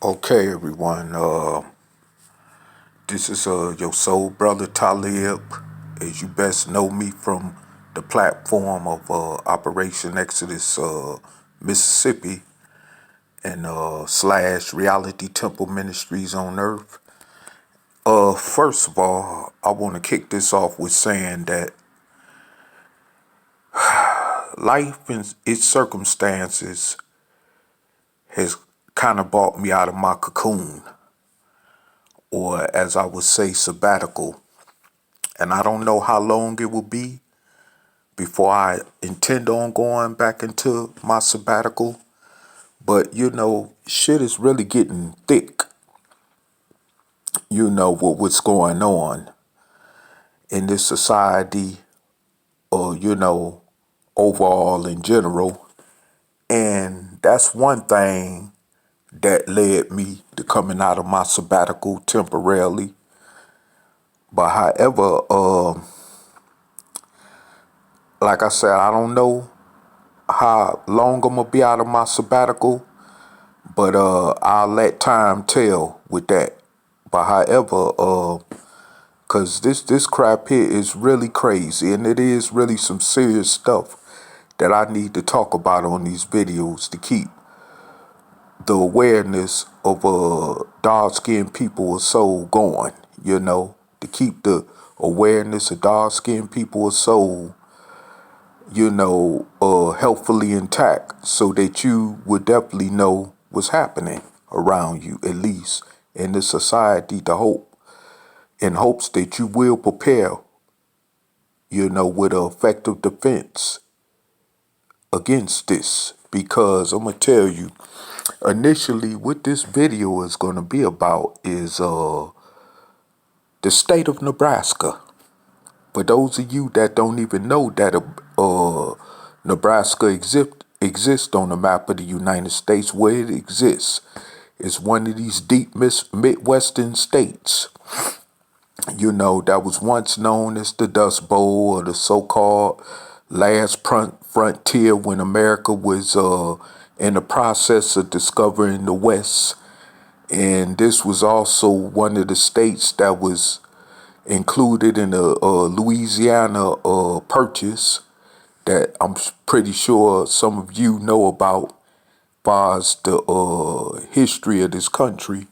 Okay, everyone. This is your soul brother Talib, as you best know me from the platform of Operation Exodus, Mississippi, and slash Reality Temple Ministries on Earth. First of all, I want to kick this off with saying that life and its circumstances has kind of brought me out of my cocoon, or as I would say, sabbatical. And I don't know how long it will be before I intend on going back into my sabbatical. But, shit is really getting thick, with what's going on in this society or, overall in general. And that's one thing that led me to coming out of my sabbatical temporarily. But however, like I said, I don't know how long I'm gonna be out of my sabbatical, but I'll let time tell with that. But however, cause this crap here is really crazy, and it is really some serious stuff that I need to talk about on these videos to keep the awareness of dark-skinned people of soul going. To keep the awareness of dark-skinned people of soul helpfully intact, so that you would definitely know what's happening around you, at least in this society, in hopes that you will prepare, with an effective defense against this. Because I'm going to tell you, initially, what this video is going to be about is the state of Nebraska. For those of you that don't even know that Nebraska exists on the map of the United States, where it exists, it's one of these deep Midwestern states, that was once known as the Dust Bowl, or the so-called last frontier, when America was in the process of discovering the West. And this was also one of the states that was included in the Louisiana Purchase, that I'm pretty sure some of you know about, as far as the history of this country.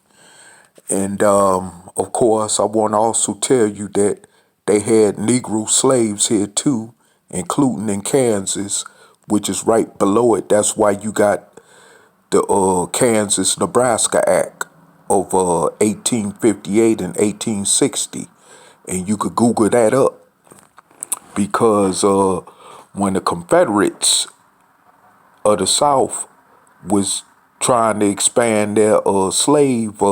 And of course, I want to also tell you that they had Negro slaves here too, including in Kansas, which is right below it. That's why you got the Kansas-Nebraska Act of 1858 and 1860. And you could Google that up, because when the Confederates of the South was trying to expand their slave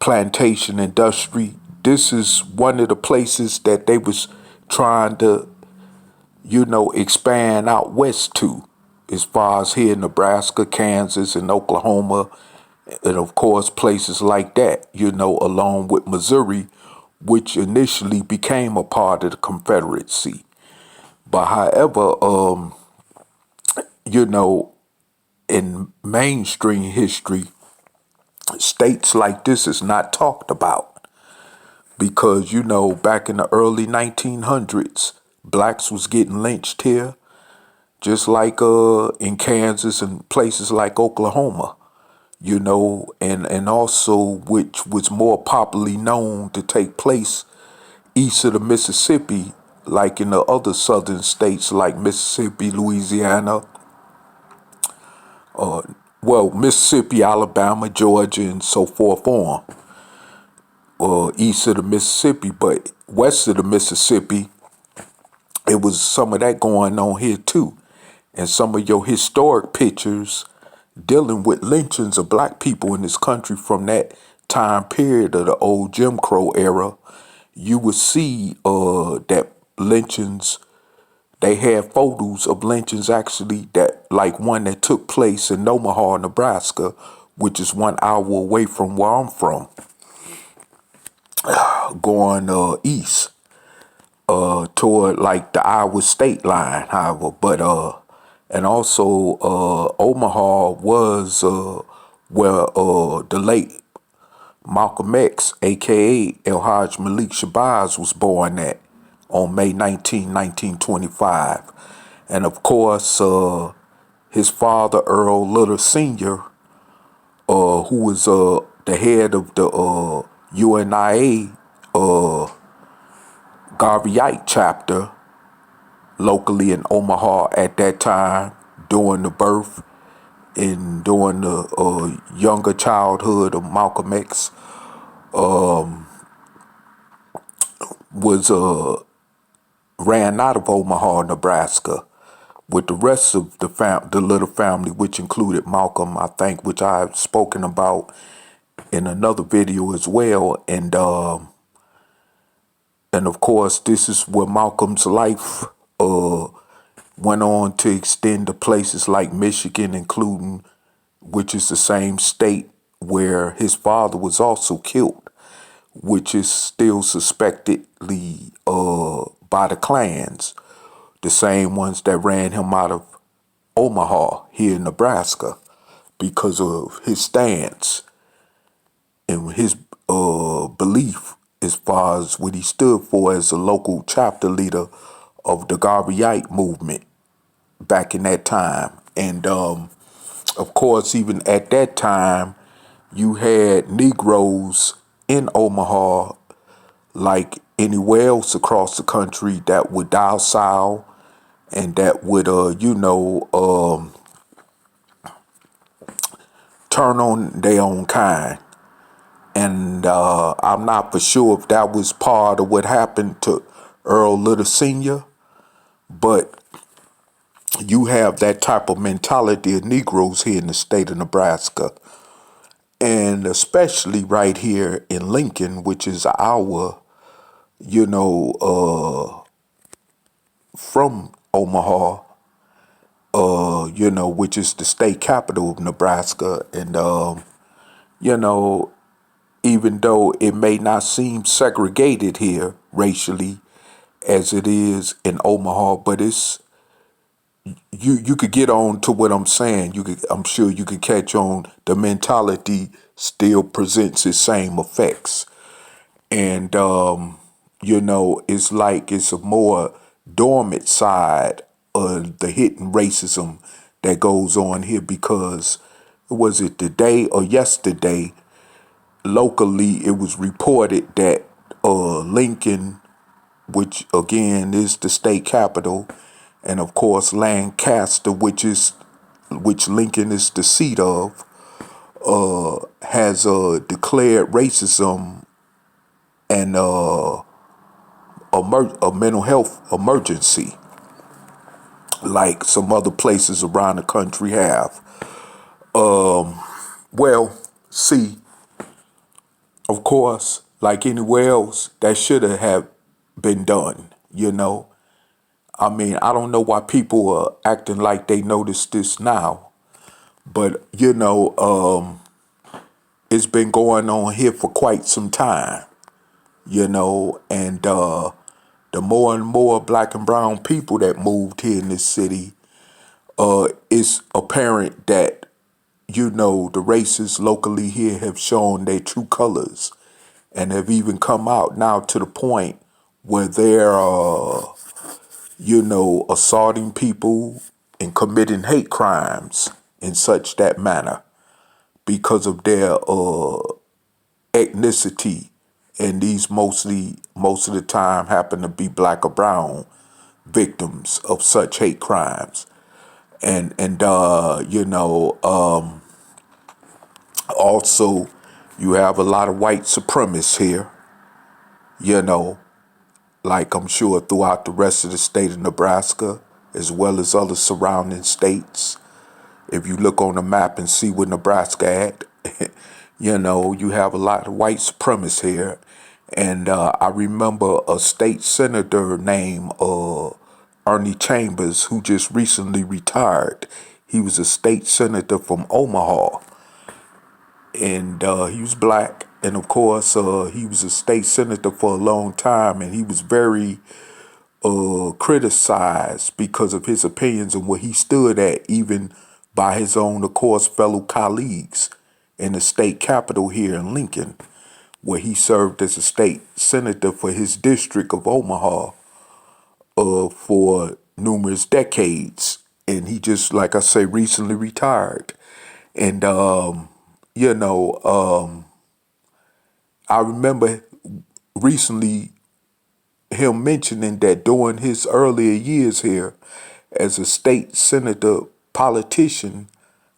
plantation industry, this is one of the places that they was trying to, expand out west to, as far as here in Nebraska, Kansas, and Oklahoma, and of course places like that, along with Missouri, which initially became a part of the Confederacy. But however, in mainstream history, states like this is not talked about, because, back in the early 1900s, blacks was getting lynched here, just like in Kansas and places like Oklahoma, and also, which was more popularly known to take place east of the Mississippi, like in the other southern states like Mississippi, Louisiana, Mississippi, Alabama, Georgia, and so forth on, east of the Mississippi. But west of the Mississippi, it was some of that going on here too. And some of your historic pictures dealing with lynchings of black people in this country from that time period of the old Jim Crow era, you would see that lynchings, they had photos of lynchings actually, that like one that took place in Omaha, Nebraska, which is 1 hour away from where I'm from, going east toward like the Iowa state line, however. But and also Omaha was where the late Malcolm X, aka El Haj Malik Shabazz, was born at on May 19, 1925. And of course, his father, Earl Little Sr., who was the head of the UNIA Garveyite chapter locally in Omaha at that time during the birth and during the younger childhood of Malcolm X, was ran out of Omaha, Nebraska, with the rest of the little family, which included Malcolm, I think, which I've spoken about in another video as well, and of course, this is where Malcolm's life went on to extend to places like Michigan, including, which is the same state where his father was also killed, which is still suspectedly by the clans, the same ones that ran him out of Omaha here in Nebraska because of his stance and his belief as far as what he stood for as a local chapter leader of the Garveyite movement back in that time. And of course, even at that time, you had Negroes in Omaha, like anywhere else across the country, that would docile and that would, turn on their own kind. And I'm not for sure if that was part of what happened to Earl Little Sr., but you have that type of mentality of Negroes here in the state of Nebraska. And especially right here in Lincoln, which is our, from Omaha, which is the state capital of Nebraska. And, even though it may not seem segregated here racially as it is in Omaha, but it's you could get on to what I'm saying. I'm sure you could catch on. The mentality still presents its same effects, and it's like it's a more dormant side of the hidden racism that goes on here because was it today or yesterday? Locally, it was reported that Lincoln, which again is the state capital, and of course Lancaster, which Lincoln is the seat of, has declared racism and a mental health emergency, like some other places around the country have. Well, see, of course, like anywhere else, that should have been done, I mean, I don't know why people are acting like they notice this now, but, it's been going on here for quite some time, and the more and more black and brown people that moved here in this city, it's apparent that, the races locally here have shown their true colors and have even come out now to the point where they're, assaulting people and committing hate crimes in such that manner because of their ethnicity. And these most of the time happen to be black or brown victims of such hate crimes. And also you have a lot of white supremacists here, like I'm sure throughout the rest of the state of Nebraska, as well as other surrounding states. If you look on the map and see where Nebraska at, you have a lot of white supremacists here. And I remember a state senator named Ernie Chambers, who just recently retired. He was a state senator from Omaha, and he was black. And of course, he was a state senator for a long time, and he was very criticized because of his opinions and what he stood at, even by his own, of course, fellow colleagues in the state capitol here in Lincoln, where he served as a state senator for his district of Omaha for numerous decades. And he just, like I say, recently retired. And, you know, I remember recently him mentioning that during his earlier years here as a state senator politician,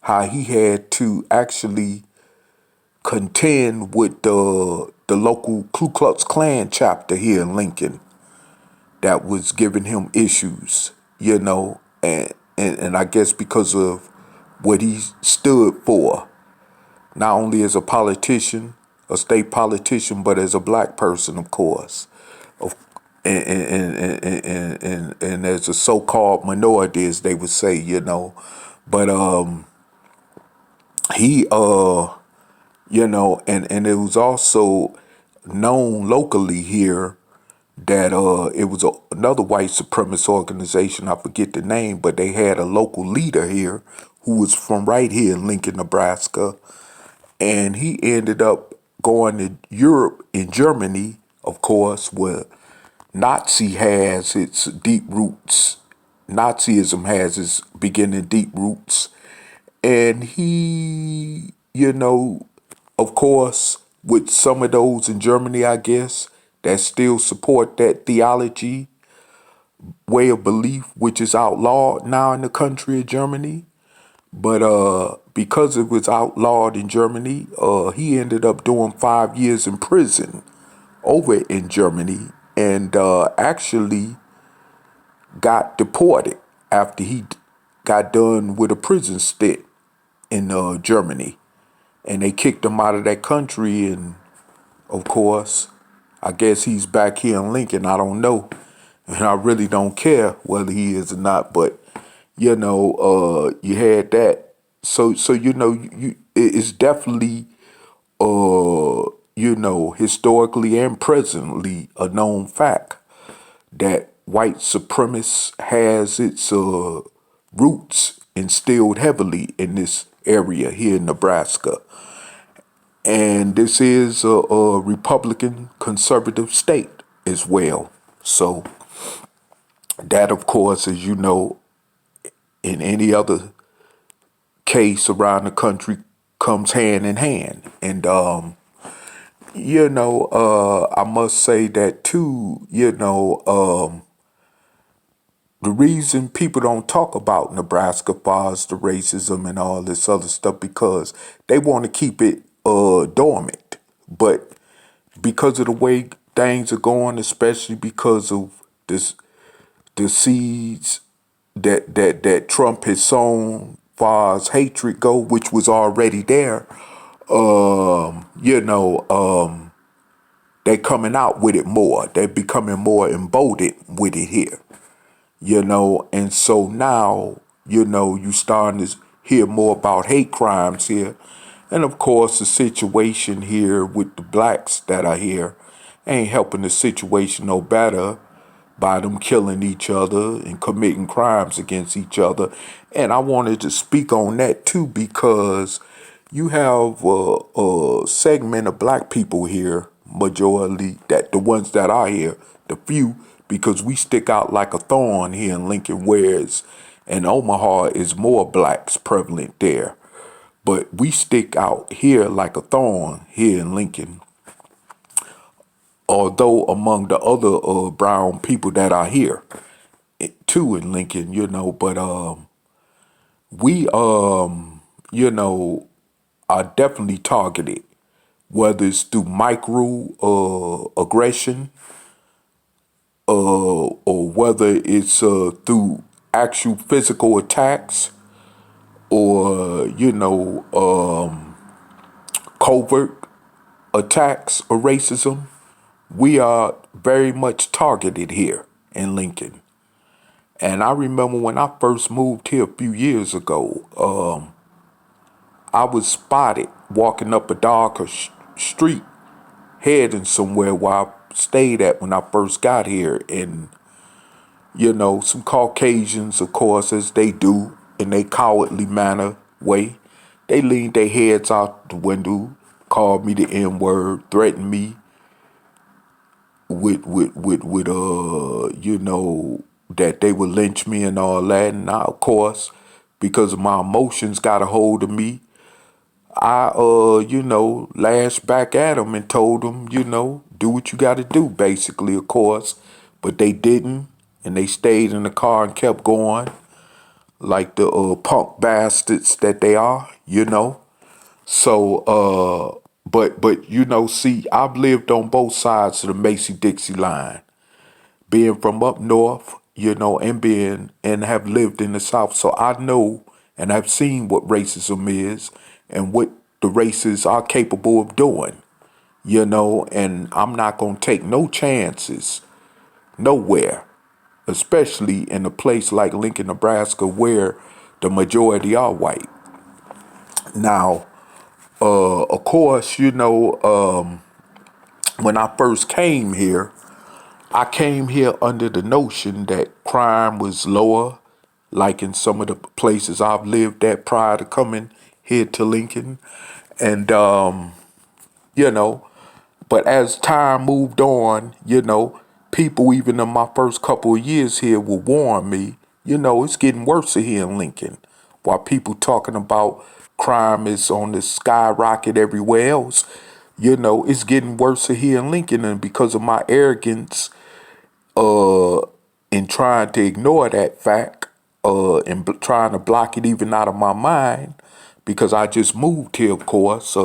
how he had to actually contend with the local Ku Klux Klan chapter here in Lincoln that was giving him issues, and I guess because of what he stood for, not only as a politician, a state politician, but as a black person, of course, of, and as a so-called minority, as they would say. But he and it was also known locally here that it was another white supremacist organization. I forget the name, but they had a local leader here who was from right here in Lincoln, Nebraska, and he ended up going to Europe and Germany, of course, where Nazi has its deep roots. Nazism has its beginning deep roots, and he, of course, with some of those in Germany, I guess, that still support that theology, way of belief, which is outlawed now in the country of Germany. But because it was outlawed in Germany, he ended up doing 5 years in prison over in Germany, and actually got deported after he got done with a prison stint in Germany. And they kicked him out of that country, and of course, I guess he's back here in Lincoln. I don't know. And I really don't care whether he is or not, but you had that. So it's definitely historically and presently a known fact that white supremacy has its roots instilled heavily in this area here in Nebraska. And this is a Republican conservative state as well. So that, of course, as you know, in any other case around the country, comes hand in hand. And, I must say that too, the reason people don't talk about Nebraska as far as the racism and all this other stuff, because they want to keep it dormant. But because of the way things are going, especially because of the seeds that Trump has sown far as hatred go, which was already there, they're coming out with it more. They're becoming more emboldened with it here. And so now, you starting to hear more about hate crimes here. And of course, the situation here with the blacks that are here ain't helping the situation no better by them killing each other and committing crimes against each other. And I wanted to speak on that too, because you have a segment of black people here, majority, that the ones that are here, the few, because we stick out like a thorn here in Lincoln, whereas in Omaha is more blacks prevalent there. But we stick out here like a thorn here in Lincoln, although among the other brown people that are here too in Lincoln, but we are definitely targeted, whether it's through micro aggression, or whether it's through actual physical attacks, or covert attacks or racism. We are very much targeted here in Lincoln. And I remember when I first moved here a few years ago, I was spotted walking up a darker street, heading somewhere where I stayed at when I first got here. And, some Caucasians, of course, as they do in a cowardly manner way, They leaned their heads out the window, called me the N word, threatened me with that they would lynch me and all that. And now, of course, because of my emotions got a hold of me, I lashed back at them and told them, do what you got to do, basically, of course. But they didn't, and they stayed in the car and kept going like the punk bastards that they are. So, but see, I've lived on both sides of the Macy-Dixie line, being from up north, and have lived in the South. So I know and I've seen what racism is and what the races are capable of doing, and I'm not going to take no chances nowhere, especially in a place like Lincoln, Nebraska, where the majority are white. Now, of course, when I first came here, I came here under the notion that crime was lower, like in some of the places I've lived at prior to coming here to Lincoln. And, you know, but as time moved on, people even in my first couple of years here will warn me, it's getting worse here in Lincoln. While people talking about crime is on the skyrocket everywhere else, it's getting worse here in Lincoln. And because of my arrogance uh, in trying to ignore that fact and trying to block it even out of my mind, because I just moved here, of course,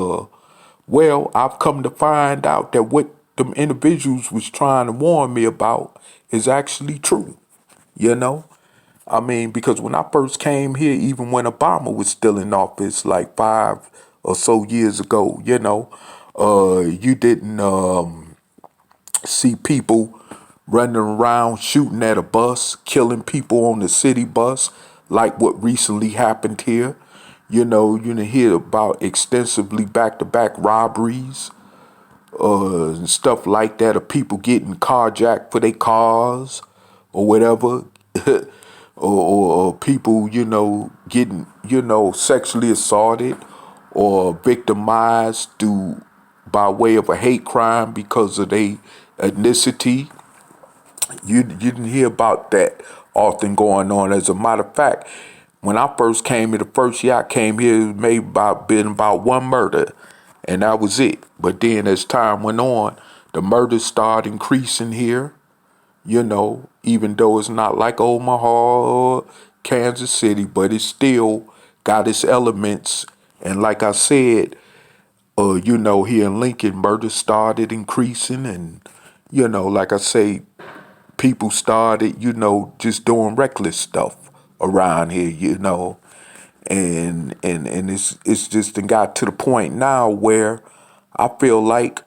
well, I've come to find out that what them individuals was trying to warn me about is actually true, you know? I mean, because when I first came here, even when Obama was still in office, like 5 or so years ago, you didn't see people running around shooting at a bus, killing people on the city bus, like what recently happened here. You didn't hear about extensively back-to-back robberies and stuff like that of people getting carjacked for their cars or whatever. or people, getting, sexually assaulted or victimized by way of a hate crime because of their ethnicity. You didn't hear about that often going on. As a matter of fact, when I first came here, the first year I came here, it may been about one murder, and that was it. But then as time went on, the murders started increasing here. Even though it's not like Omaha or Kansas City, but it still got its elements. And like I said, here in Lincoln, murders started increasing, and like I say, people started, just doing reckless stuff around here. And it's just got to the point now where I feel like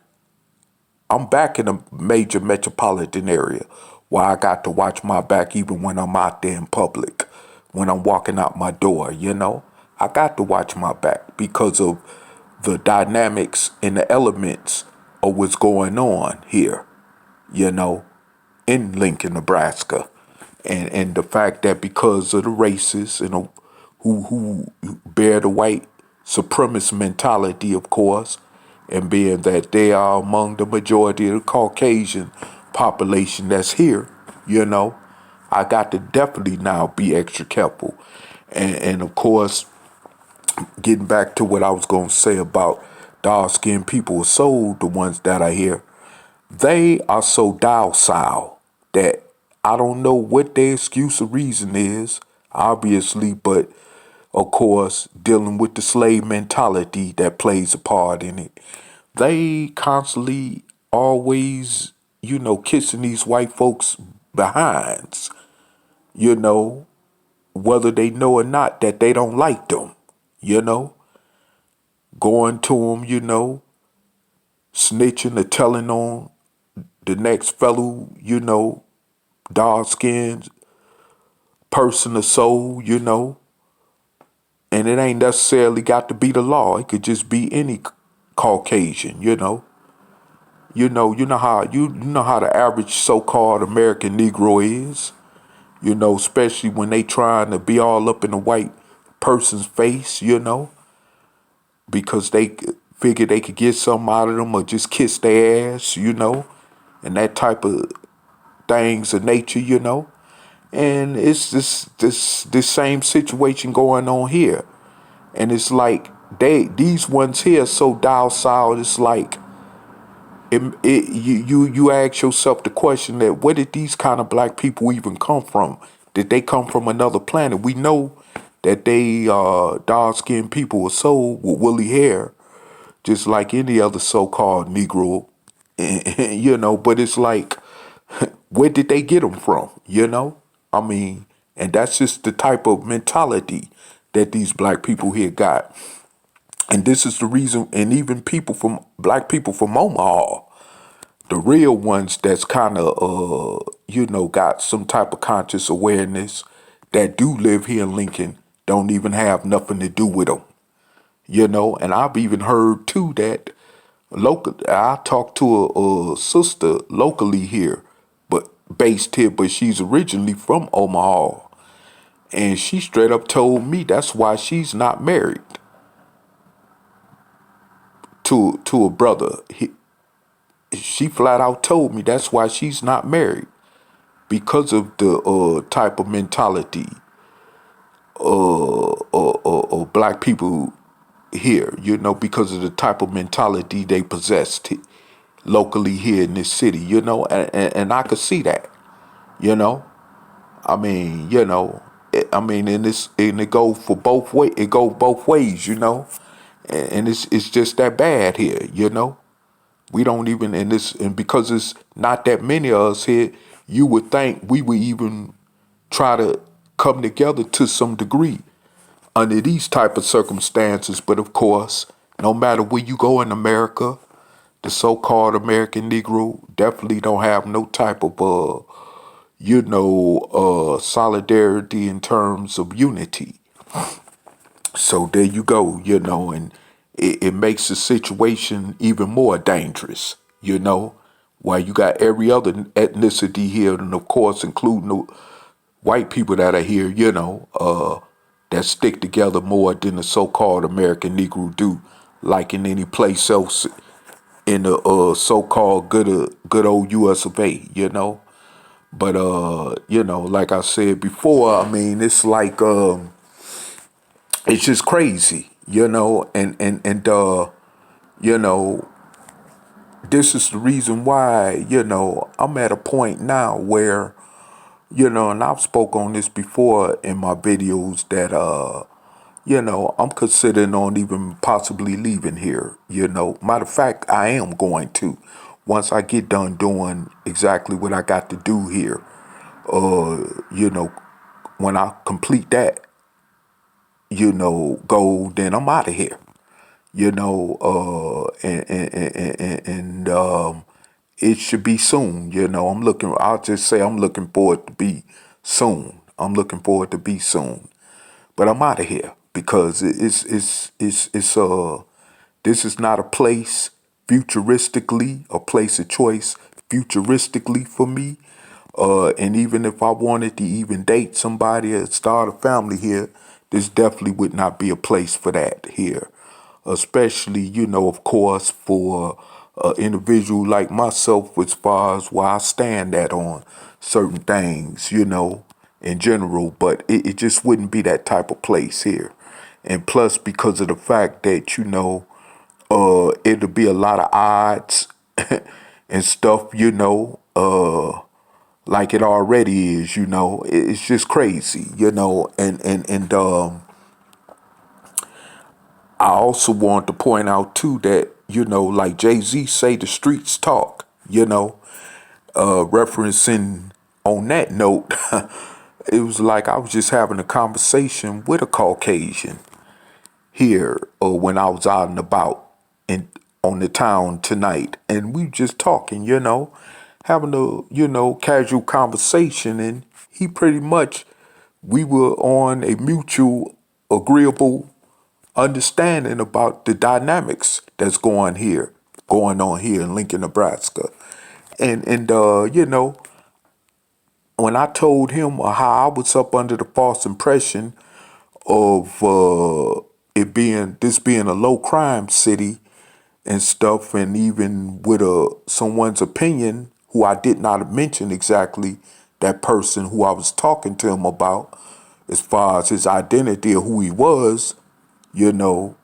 I'm back in a major metropolitan area where I got to watch my back even when I'm out there in public, when I'm walking out my door. I got to watch my back because of the dynamics and the elements of what's going on here, you know, in Lincoln, Nebraska. And the fact that because of the racists and who bear the white supremacist mentality, of course, and being that they are among the majority of the Caucasian population that's here, I got to definitely now be extra careful. And of course, getting back to what I was going to say about dark-skinned people, so the ones that are here, they are so docile that I don't know what their excuse or reason is, obviously, but of course, dealing with the slave mentality that plays a part in it. They constantly always, kissing these white folks behinds, you know, whether they know or not that they don't like them, you know, going to them, snitching or telling on the next fellow, dark skinned person or so, and it ain't necessarily got to be the law. It could just be any Caucasian, You know how the average so-called American Negro is, especially when they trying to be all up in the white person's face, because they figured they could get something out of them or just kiss their ass, and that type of things of nature, And it's this same situation going on here. And it's like these ones here so docile, it's like you ask yourself the question that where did these kind of black people even come from? Did they come from another planet? We know that they dark skinned people with soul with woolly hair, just like any other so called Negro, but it's like where did they get them from? I mean, and that's just the type of mentality that these black people here got. And this is the reason, and even black people from Omaha, the real ones that's kind of, got some type of conscious awareness that do live here in Lincoln, don't even have nothing to do with them, And I've even heard too that I talked to a sister locally here, but based here, but she's originally from Omaha. And she straight up told me that's why she's not married to a brother. She flat out told me that's why she's not married because of the type of mentality black people here, because of the type of mentality they possessed locally here in this city, and I could see that, you know. I mean, and it go for both way. It go both ways, and it's just that bad here, We don't even and because it's not that many of us here, you would think we would even try to come together to some degree under these type of circumstances. But of course, no matter where you go in America, the so-called American Negro definitely don't have no type of solidarity in terms of unity. So there you go, and it makes the situation even more dangerous, while you got every other ethnicity here, and of course, including the white people that are here, that stick together more than the so-called American Negro do, like in any place else in the so-called good old U.S. of A. But like I said before, I mean, it's like it's just crazy, and this is the reason why, I'm at a point now where, and I've spoke on this before in my videos that I'm considering on even possibly leaving here, Matter of fact, I am going to once I get done doing exactly what I got to do here. When I complete that, goal, then I'm out of here. And it should be soon. I'll just say I'm looking forward to be soon. I'm looking forward to be soon. But I'm out of here because this is not a place futuristically, a place of choice futuristically for me. And even if I wanted to even date somebody or start a family here, this definitely would not be a place for that here. Especially, of course, for an individual like myself, as far as where I stand at on certain things, in general. But it just wouldn't be that type of place here. And plus, because of the fact that, it'll be a lot of odds and stuff, like it already is, It's just crazy, and I also want to point out too that, like Jay-Z say the streets talk, referencing on that note, it was like I was just having a conversation with a Caucasian here when I was out and about in on the town tonight, and we just talking, having a casual conversation, and he pretty much we were on a mutual agreeable understanding about the dynamics that's going on here in Lincoln, Nebraska, and when I told him how I was up under the false impression of it being a low crime city and stuff, and even with someone's opinion who I did not mention exactly that person who I was talking to him about, as far as his identity or who he was, you know,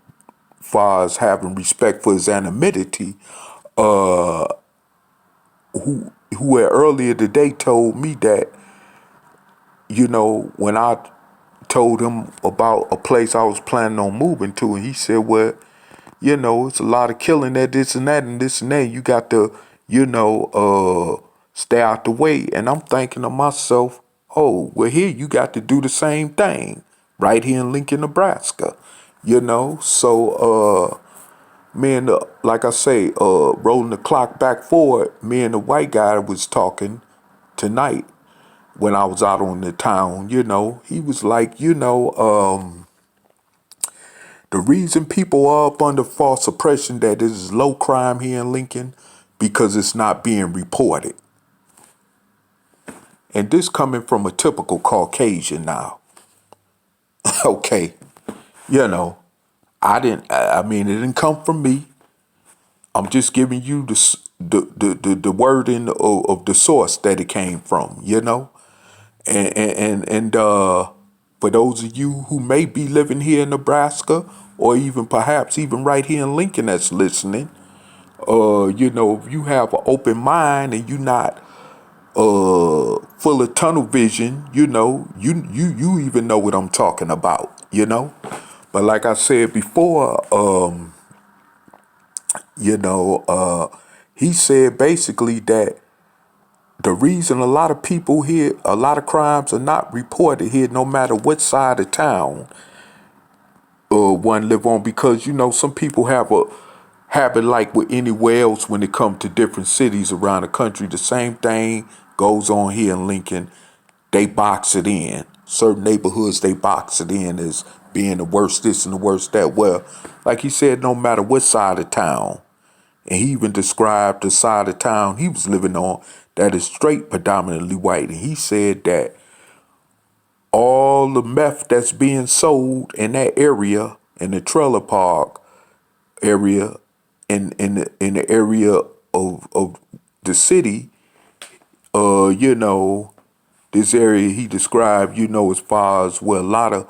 far as having respect for his anonymity, who had earlier today told me that, when I told him about a place I was planning on moving to, and he said, well, it's a lot of killing that, this and that, and this and that. You got to, stay out the way. And I'm thinking to myself, oh, well, here you got to do the same thing right here in Lincoln, Nebraska. So me and like I say, rolling the clock back forward, me and the white guy was talking tonight when I was out on the town. He was like, the reason people are up under false suppression that this is low crime here in Lincoln, because it's not being reported. And this coming from a typical Caucasian now. Okay. I mean, it didn't come from me. I'm just giving you the wording of the source that it came from, And for those of you who may be living here in Nebraska, or even perhaps even right here in Lincoln that's listening, if you have an open mind and you're not full of tunnel vision, you even know what I'm talking about. But like I said before, he said basically that the reason a lot of people here, a lot of crimes are not reported here, no matter what side of town one live on, because some people have a habit, like with anywhere else when it comes to different cities around the country. The same thing goes on here in Lincoln. They box it in. Certain neighborhoods, they box it in as being the worst this and the worst that. Well, like he said, no matter what side of town. And he even described the side of town he was living on that is straight predominantly white. And he said that all the meth that's being sold in that area, in the trailer park area, in the area of the city, this area he described, as far as where a lot of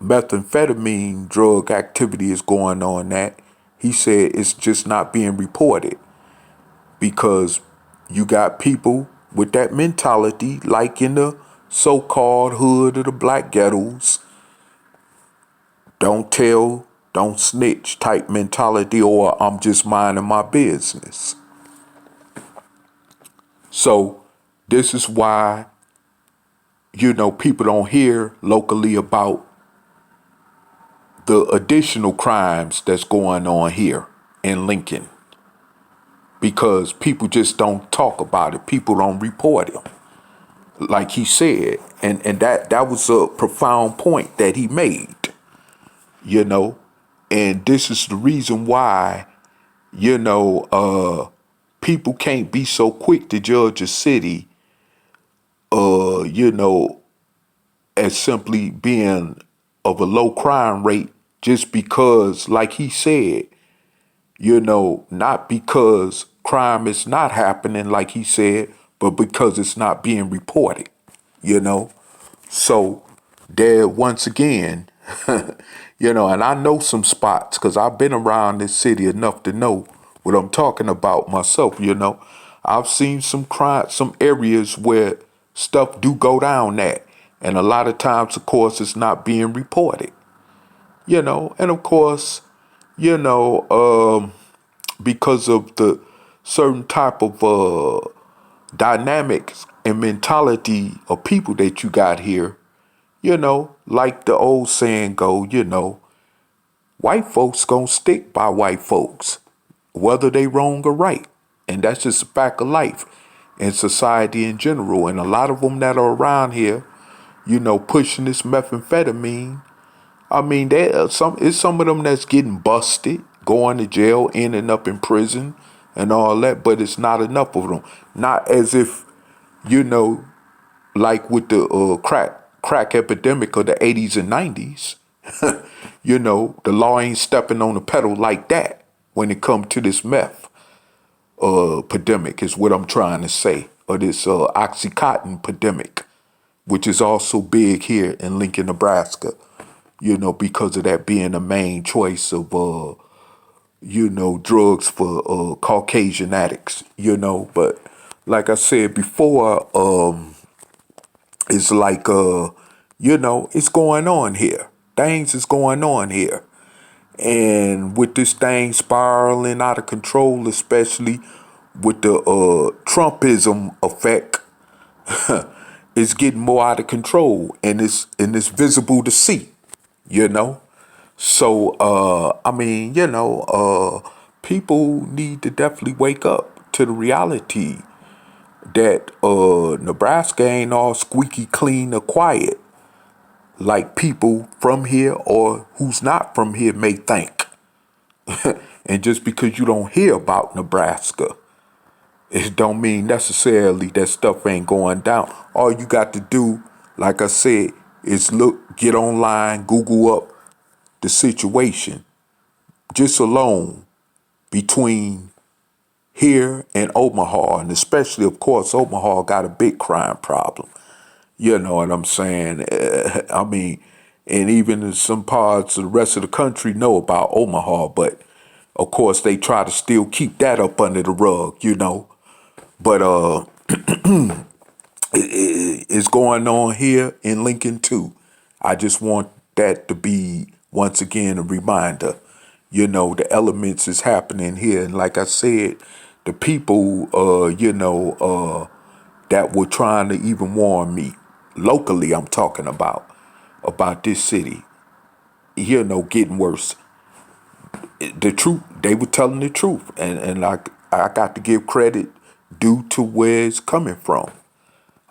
methamphetamine drug activity is going on, that he said it's just not being reported because you got people with that mentality, like in the so-called hood of the black ghettos, don't tell, don't snitch type mentality, or I'm just minding my business. So this is why, people don't hear locally about the additional crimes that's going on here in Lincoln, because people just don't talk about it. People don't report them, like he said. And that was a profound point that he made, and this is the reason why, people can't be so quick to judge a city, as simply being of a low crime rate, just because, like he said, not because crime is not happening, like he said, but because it's not being reported, So there, once again, and I know some spots because I've been around this city enough to know what I'm talking about myself. I've seen some areas where stuff do go down at, and a lot of times, of course, it's not being reported. And of course, because of the certain type of dynamics and mentality of people that you got here, like the old saying go, white folks gonna stick by white folks, whether they wrong or right. And that's just a fact of life in society in general. And a lot of them that are around here, pushing this methamphetamine, I mean, it's some of them that's getting busted, going to jail, ending up in prison and all that, but it's not enough of them. Not as if, like with the crack epidemic of the 80s and 90s, The law ain't stepping on the pedal like that when it come to this meth pandemic is what I'm trying to say, or this Oxycontin pandemic, which is also big here in Lincoln, Nebraska, because of that being the main choice of, drugs for Caucasian addicts. But like I said before, it's like, it's going on here. Things is going on here. And with this thing spiraling out of control, especially with the Trumpism effect, it's getting more out of control, and it's visible to see, you know. So people need to definitely wake up to the reality that Nebraska ain't all squeaky clean or quiet like people from here or who's not from here may think. And just because you don't hear about Nebraska, it don't mean necessarily that stuff ain't going down. All you got to do, like I said, is get online, Google up the situation just alone between here and Omaha, and especially, of course, Omaha got a big crime problem. You know what I'm saying? And even in some parts of the rest of the country know about Omaha, but of course they try to still keep that up under the rug. But it's going on here in Lincoln too. I just want that to be once again a reminder. The elements is happening here, and like I said, the people, that were trying to even warn me locally. I'm talking about this city. Getting worse. The truth, they were telling the truth, and I got to give credit due to where it's coming from.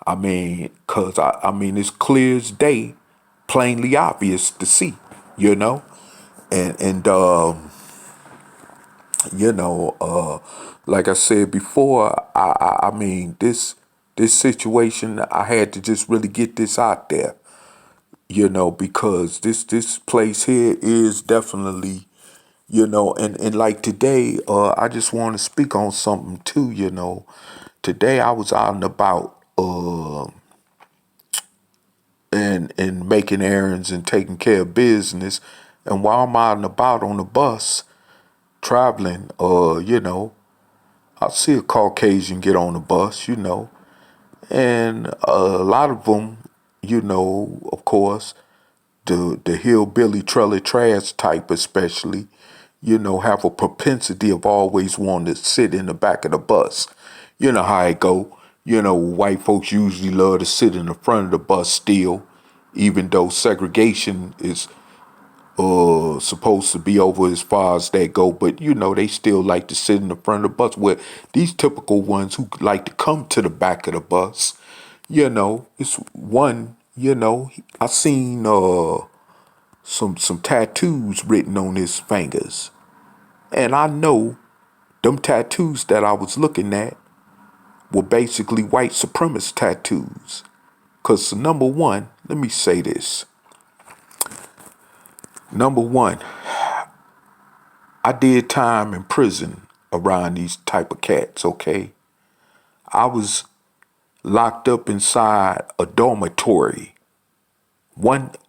It's clear as day, plainly obvious to see, you know, and like I said before, this situation, I had to just really get this out there, because this place here is definitely, and like today, I just want to speak on something too. Today I was out and about, and making errands and taking care of business. And while I'm out and about on the bus traveling, I see a Caucasian get on the bus, and a lot of them, of course, the hillbilly trailer trash type especially, have a propensity of always wanting to sit in the back of the bus. You know how it go. White folks usually love to sit in the front of the bus still, even though segregation is supposed to be over as far as that go. But, they still like to sit in the front of the bus. Where these typical ones who like to come to the back of the bus, it's one, I seen some tattoos written on his fingers. And I know them tattoos that I was looking at were basically white supremacist tattoos. Because number one, let me say this. Number one, I did time in prison around these type of cats, okay? I was locked up inside a dormitory.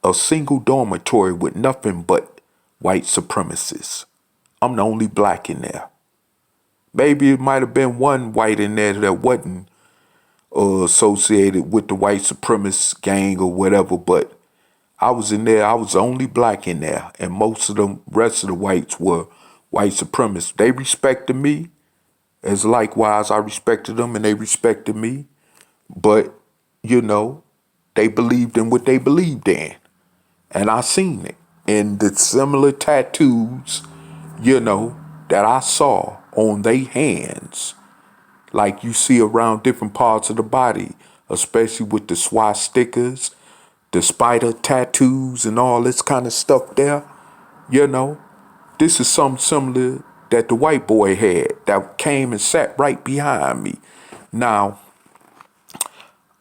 A single dormitory with nothing but white supremacists. I'm the only black in there. Maybe it might have been one white in there that wasn't associated with the white supremacist gang or whatever, but I was in there. I was the only black in there, and most of the rest of the whites were white supremacists. They respected me, as likewise I respected them, and they respected me. But they believed in what they believed in, and I seen it. And the similar tattoos, that I saw on their hands, like you see around different parts of the body, especially with the swastikas, the spider tattoos, and all this kind of stuff there. This is something similar that the white boy had that came and sat right behind me. Now,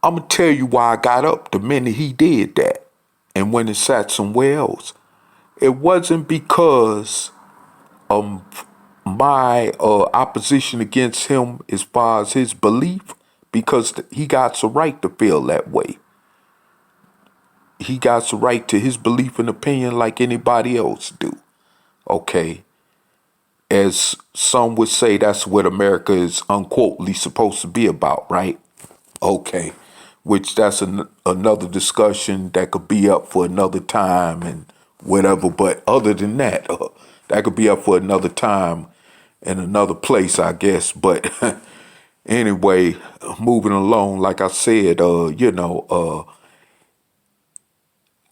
I'm going to tell you why I got up the minute he did that and went and sat somewhere else. it wasn't because my opposition against him as far as his belief, because he got the right to feel that way. He got the right to his belief and opinion like anybody else do. Okay. As some would say, that's what America is unquotely supposed to be about, right? Okay. Which that's another discussion that could be up for another time and whatever. But other than that, that could be up for another time and another place, I guess. But anyway, moving along, like I said,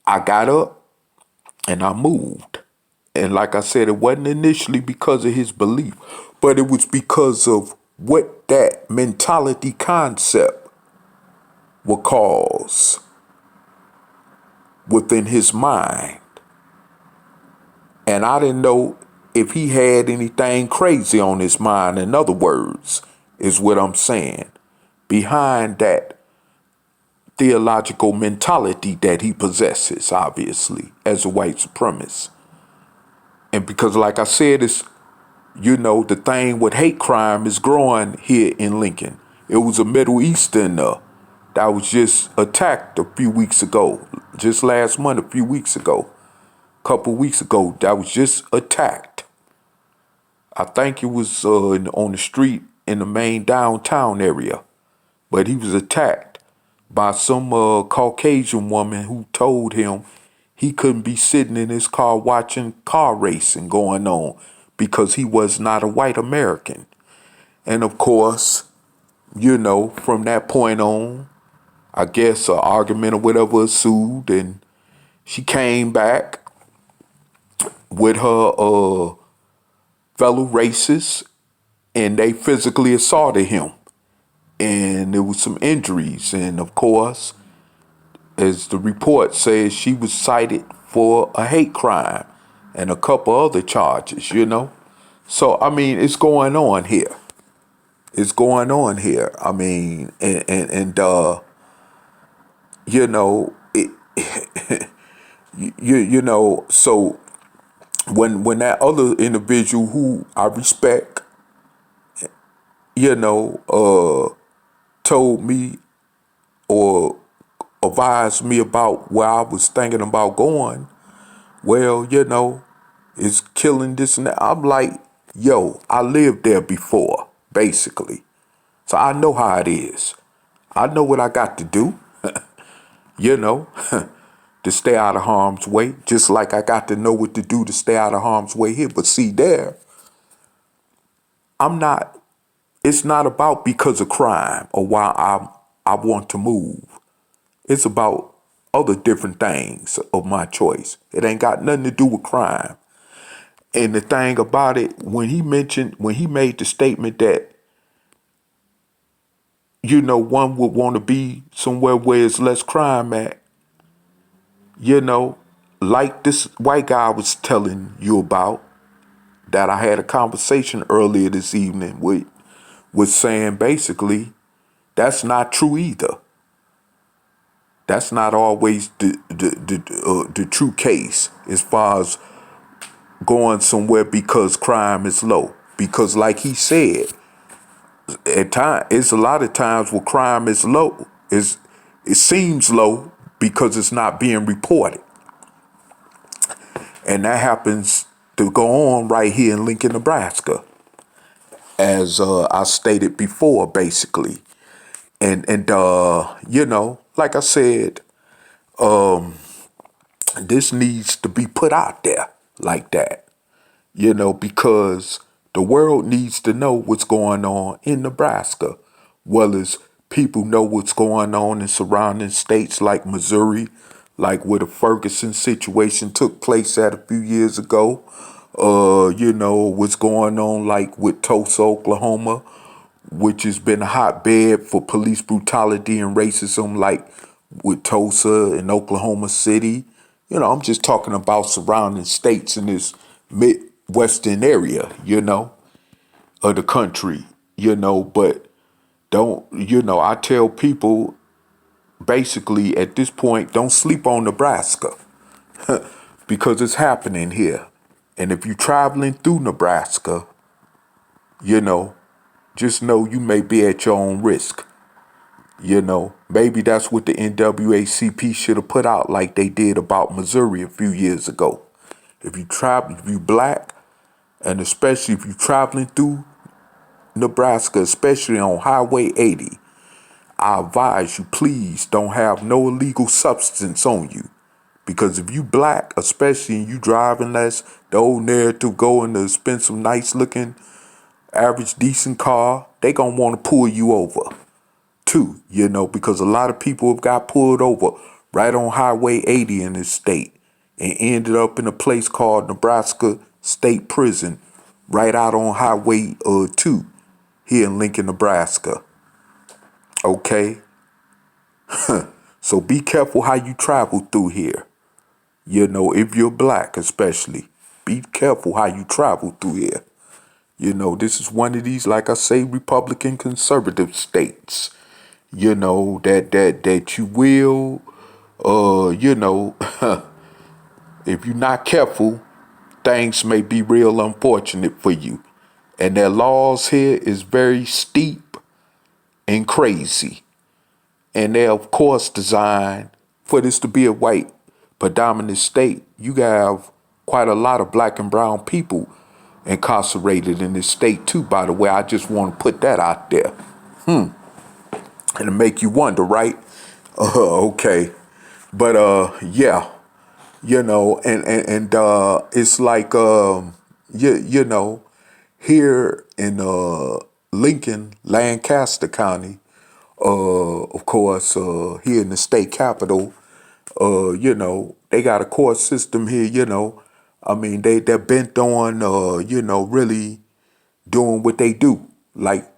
I got up and I moved. And like I said, it wasn't initially because of his belief, but it was because of what that mentality concept would cause within his mind. And I didn't know if he had anything crazy on his mind. In other words, is what I'm saying. Behind that theological mentality that he possesses, obviously, as a white supremacist. And because, like I said, it's, the thing with hate crime is growing here in Lincoln. It was a Middle Easterner that was just attacked a few weeks ago, just last month, a few weeks ago, couple weeks ago, that was just attacked. I think it was on the street in the main downtown area, but he was attacked by some Caucasian woman who told him he couldn't be sitting in his car watching car racing going on because he was not a white American. And of course, from that point on, I guess an argument or whatever ensued, and she came back with her fellow racists, and they physically assaulted him. And there was some injuries, and of course, as the report says, she was cited for a hate crime and a couple other charges. So, I mean, it's going on here. It's going on here. I mean, so when that other individual who I respect, told me or advised me about where I was thinking about going, well, it's killing this and that. I'm like, yo, I lived there before, basically. So I know how it is. I know what I got to do, to stay out of harm's way, just like I got to know what to do to stay out of harm's way here. But see, it's not about because of crime or why I want to move. It's about other different things of my choice. It ain't got nothing to do with crime. And the thing about it, when he made the statement that, one would want to be somewhere where there's less crime at, like this white guy I was telling you about, that I had a conversation earlier this evening with, was saying basically, that's not true either. That's not always the true case as far as going somewhere because crime is low. Because like he said, it's a lot of times where crime is low. It seems low because it's not being reported. And that happens to go on right here in Lincoln, Nebraska, as I stated before, basically. And like I said, this needs to be put out there like that, because the world needs to know what's going on in Nebraska, well as people know what's going on in surrounding states like Missouri, like where the Ferguson situation took place at a few years ago. What's going on like with Tulsa, Oklahoma, which has been a hotbed for police brutality and racism, like with Tulsa and Oklahoma City. I'm just talking about surrounding states in this Midwestern area, of the country, but I tell people basically at this point, don't sleep on Nebraska because it's happening here. And if you're traveling through Nebraska, you know, just know you may be at your own risk. You know, maybe that's what the NAACP should have put out like they did about Missouri a few years ago. If you black, and especially if you're traveling through Nebraska, especially on Highway 80, I advise you, please don't have no illegal substance on you. Because if you black, especially and you driving less, the old narrative going to spend some nice looking, average decent car, they gonna want to pull you over too, because a lot of people have got pulled over right on Highway 80 in this state and ended up in a place called Nebraska State Prison right out on Highway 2 here in Lincoln, Nebraska. Okay? So be careful how you travel through here. If you're black especially, be careful how you travel through here. This is one of these, like I say, Republican conservative states. That you will, if you're not careful, things may be real unfortunate for you. And their laws here is very steep and crazy. And they're, of course, designed for this to be a white predominant state. You have quite a lot of black and brown people incarcerated in this state, too, by the way. I just want to put that out there. And to make you wonder, right? Okay. But, yeah. And it's like, here in Lincoln, Lancaster County, of course, here in the state capital, they got a court system here, I mean, they're bent on, really doing what they do, like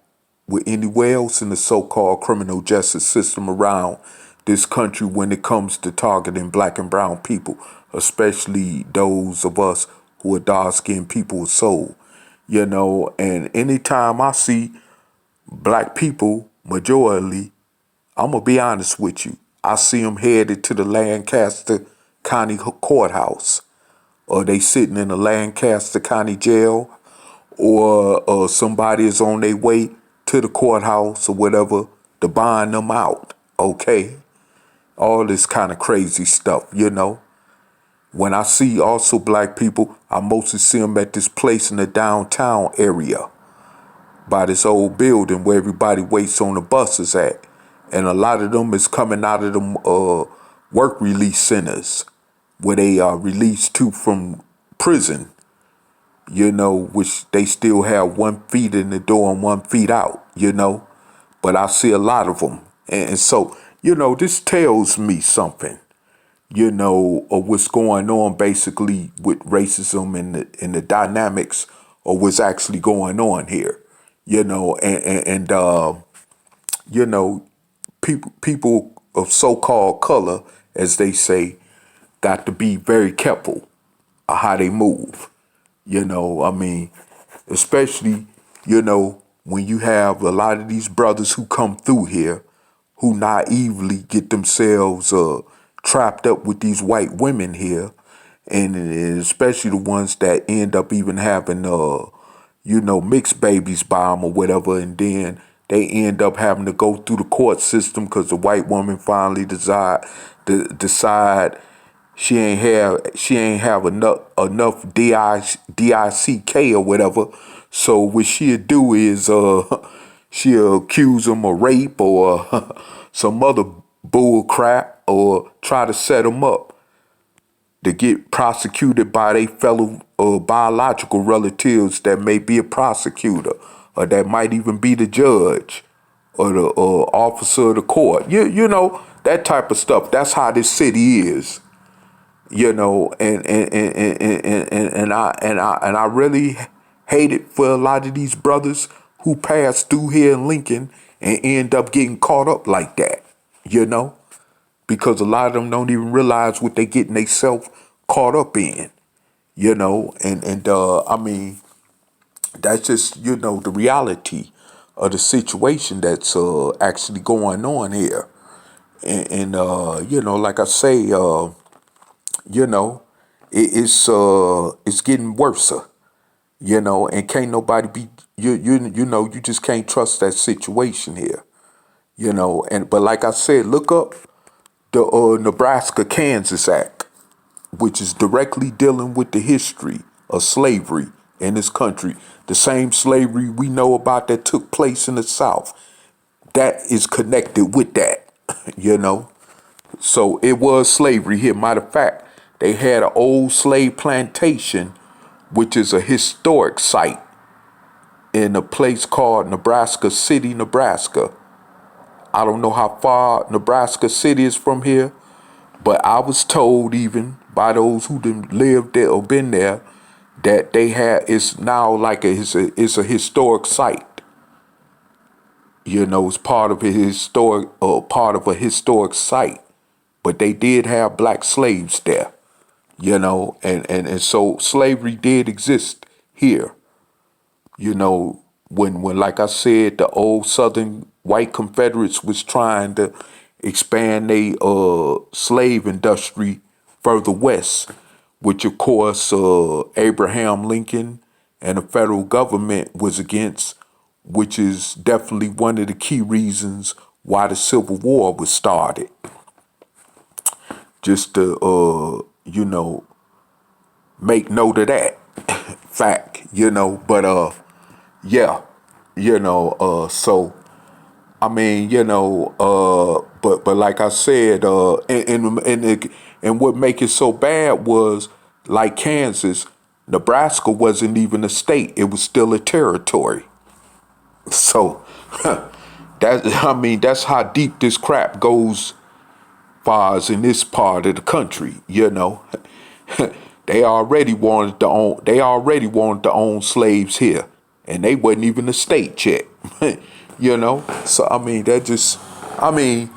with anywhere else in the so-called criminal justice system around this country when it comes to targeting black and brown people, especially those of us who are dark-skinned people of soul, and anytime I see black people, majority, I'm going to be honest with you, I see them headed to the Lancaster County Courthouse, or they sitting in the Lancaster County Jail, or somebody is on their way to the courthouse or whatever to bond them out, okay? All this kind of crazy stuff, When I see also black people, I mostly see them at this place in the downtown area by this old building where everybody waits on the buses at. And a lot of them is coming out of them work release centers where they are released to from prison, which they still have 1 foot in the door and 1 foot out, But I see a lot of them. And so, this tells me something, of what's going on basically with racism and the dynamics of what's actually going on here, people of so-called color, as they say, got to be very careful of how they move. I mean, especially, when you have a lot of these brothers who come through here who naively get themselves trapped up with these white women here, and especially the ones that end up even having, mixed babies by them or whatever, and then they end up having to go through the court system because the white woman finally decide she ain't have enough DICK or whatever. So what she'll do is she'll accuse them of rape or some other bull crap, or try to set them up to get prosecuted by their fellow biological relatives that may be a prosecutor, or that might even be the judge or the officer of the court. You know, that type of stuff. That's how this city is. And I really hate it for a lot of these brothers who pass through here in Lincoln and end up getting caught up like that, because a lot of them don't even realize what they getting themselves caught up in, and I mean, that's just, the reality of the situation that's actually going on here. And like I say, it's getting worse, and can't nobody be you just can't trust that situation here, and but like I said, look up the Nebraska Kansas Act, which is directly dealing with the history of slavery in this country. The same slavery we know about that took place in the South, that is connected with that, you know. So it was slavery here. Matter of fact, they had an old slave plantation, which is a historic site in a place called Nebraska City, Nebraska. I don't know how far Nebraska City is from here, but I was told even by those who done lived there or been there that they had it's now like it's a historic site. It's part of a historic site. But they did have black slaves there, and so slavery did exist here. When like I said, the old Southern white Confederates was trying to expand their slave industry further west, which of course Abraham Lincoln and the federal government was against, which is definitely one of the key reasons why the Civil War was started. Just to make note of that fact, but yeah, so I mean, but like I said, and what make it so bad was like Kansas, Nebraska wasn't even a state; it was still a territory. So that's how deep this crap goes. Far as in this part of the country, They already wanted to own slaves here, and they wasn't even a state yet. So I mean,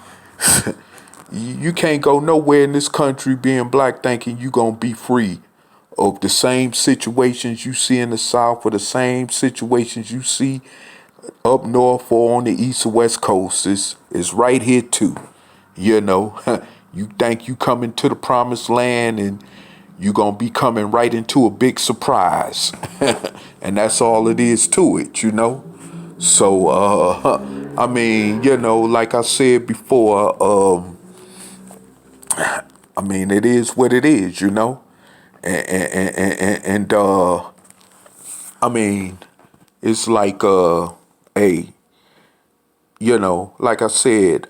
you can't go nowhere in this country being black thinking you gonna be free of the same situations you see in the South or the same situations you see up north or on the east or west coast is right here too. You know, you think you coming to the promised land and you gonna be coming right into a big surprise. And that's all it is to it. So, I mean, like I said before, I mean, it is what it is. And I mean, it's like, hey, like I said,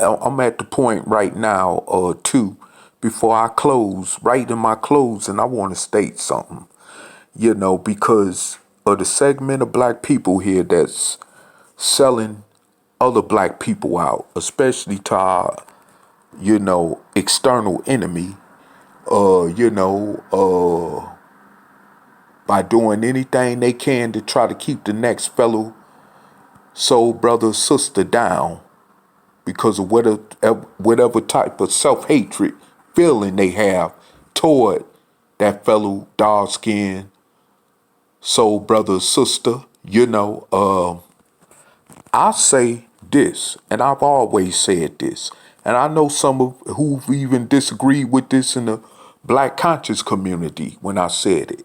I'm at the point right now, too, before I close, right in my close, and I want to state something, because of the segment of black people here that's selling other black people out, especially to our, external enemy, by doing anything they can to try to keep the next fellow soul brother or sister down because of whatever type of self-hatred feeling they have toward that fellow dark-skinned soul brother or sister. I say this, and I've always said this, and I know some of who've even disagreed with this in the black conscious community when I said it,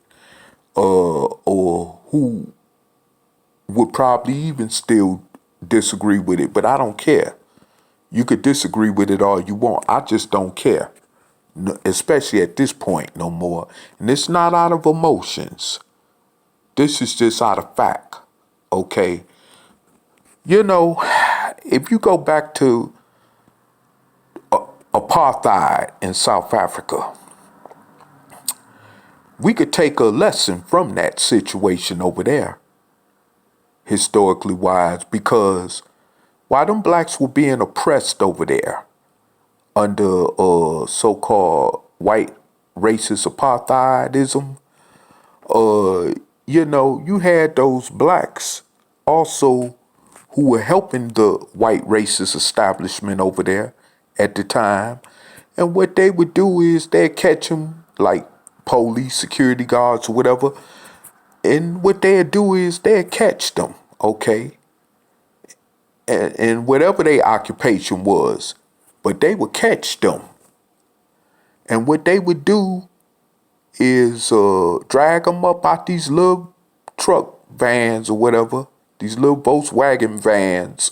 or who would probably even still disagree with it, but I don't care. You could disagree with it all you want. I just don't care, especially at this point no more. And it's not out of emotions. This is just out of fact. Okay. If you go back to apartheid in South Africa, we could take a lesson from that situation over there, historically wise, because while them blacks were being oppressed over there under so-called white racist apartheidism, you had those blacks also who were helping the white racist establishment over there at the time. And what they would do is they'd catch them, like police, security guards, or whatever. And what they'd do is they'd catch them, okay? And whatever their occupation was, but they would catch them. And what they would do is drag them up out these little truck vans or whatever, these little Volkswagen vans,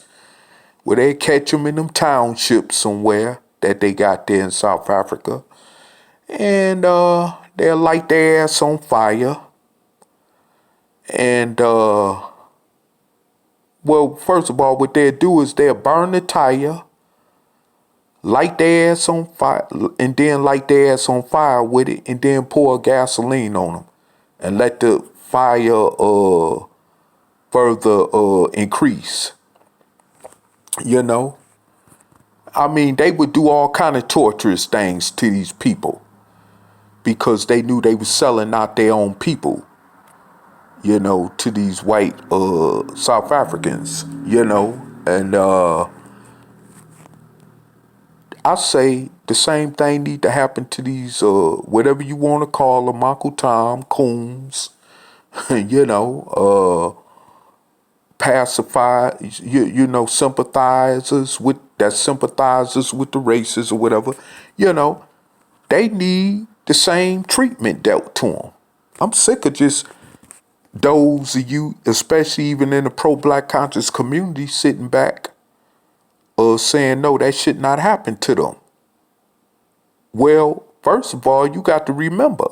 where they catch them in them townships somewhere that they got there in South Africa. And they'll light their ass on fire. And, well, first of all, what they'll do is they'll burn the tire, light their ass on fire, and then light their ass on fire with it, and then pour gasoline on them. And let the fire further increase. You know? I mean, they would do all kind of torturous things to these people because they knew they were selling out their own people, you know, to these white South Africans, you know. And I say the same thing need to happen to these, whatever you want to call them, Uncle Tom, coons, you know, pacify, you know, sympathizers with the races or whatever, you know, they need the same treatment dealt to them. I'm sick of just those of you, especially even in the pro-black conscious community, sitting back saying, no, that should not happen to them. Well, first of all, you got to remember,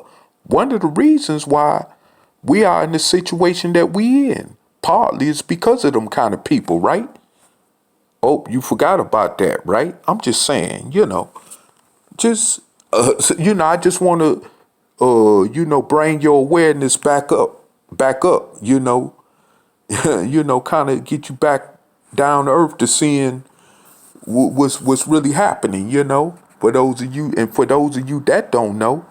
one of the reasons why we are in the situation that we in, partly is because of them kind of people, right? Oh, you forgot about that, right? I'm just saying, you know, just, you know, I just want to, you know, bring your awareness back up, you know, you know, kind of get you back down to earth to seeing what's really happening, you know, for those of you, and for those of you that don't know,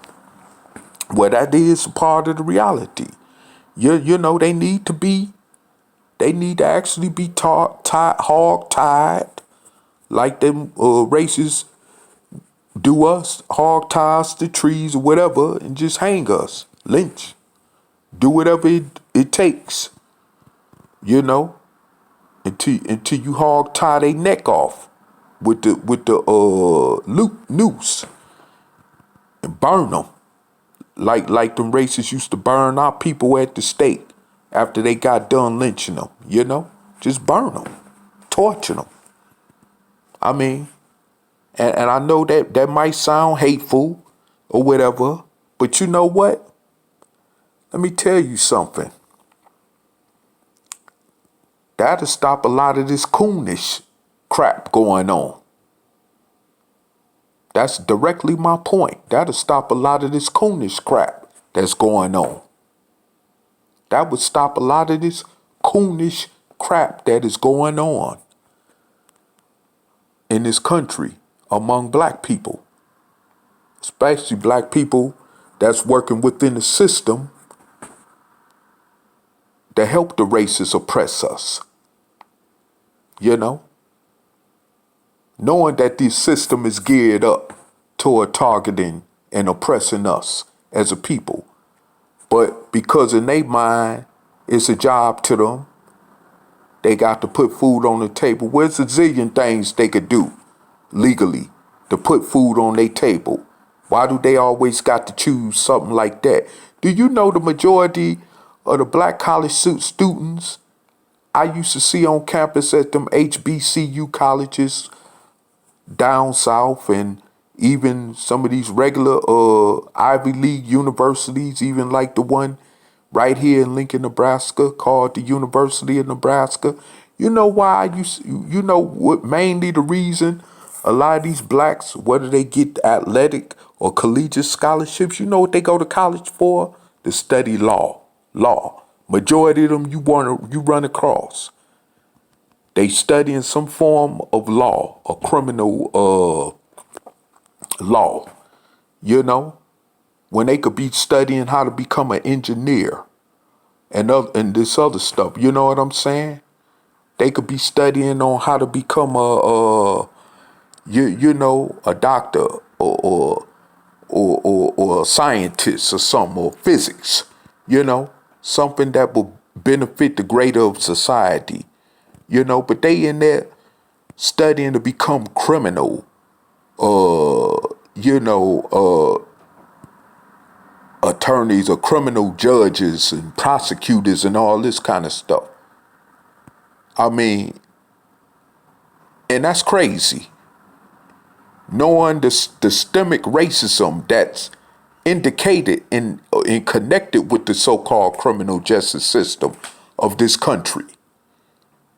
well, that is a part of the reality. You know, they need to actually be hog tied, like them races do us, hog ties to trees or whatever, and just hang us, lynch, do whatever it takes, you know, until you hog tie their neck off with the noose and burn them, like them racists used to burn our people at the stake after they got done lynching them, you know, just burn them, torture them. I mean, and I know that might sound hateful or whatever, but you know what? Let me tell you something. That'll stop a lot of this coonish crap going on. That's directly my point. That'll stop a lot of this coonish crap that's going on. That would stop a lot of this coonish crap that is going on in this country among black people, especially black people that's working within the system to help the racists oppress us. You know, knowing that this system is geared up toward targeting and oppressing us as a people. But because in their mind, it's a job to them. They got to put food on the table. Where's a zillion things they could do legally to put food on their table? Why do they always got to choose something like that? Do you know the majority of the black college students I used to see on campus at them HBCU colleges down south, and even some of these regular Ivy League universities, even like the one right here in Lincoln, Nebraska, called the University of Nebraska. You know why? You know what? Mainly the reason a lot of these blacks, whether they get athletic or collegiate scholarships, you know what they go to college for? To study law. Majority of them you run across, they studying some form of law, a criminal law. You know, when they could be studying how to become an engineer and this other stuff. You know what I'm saying? They could be studying on how to become a doctor or a scientist or something, or physics. You know, something that will benefit the greater of society. You know, but they in there studying to become criminal, attorneys or criminal judges and prosecutors and all this kind of stuff. I mean, and that's crazy. Knowing the systemic racism that's indicated and connected with the so-called criminal justice system of this country.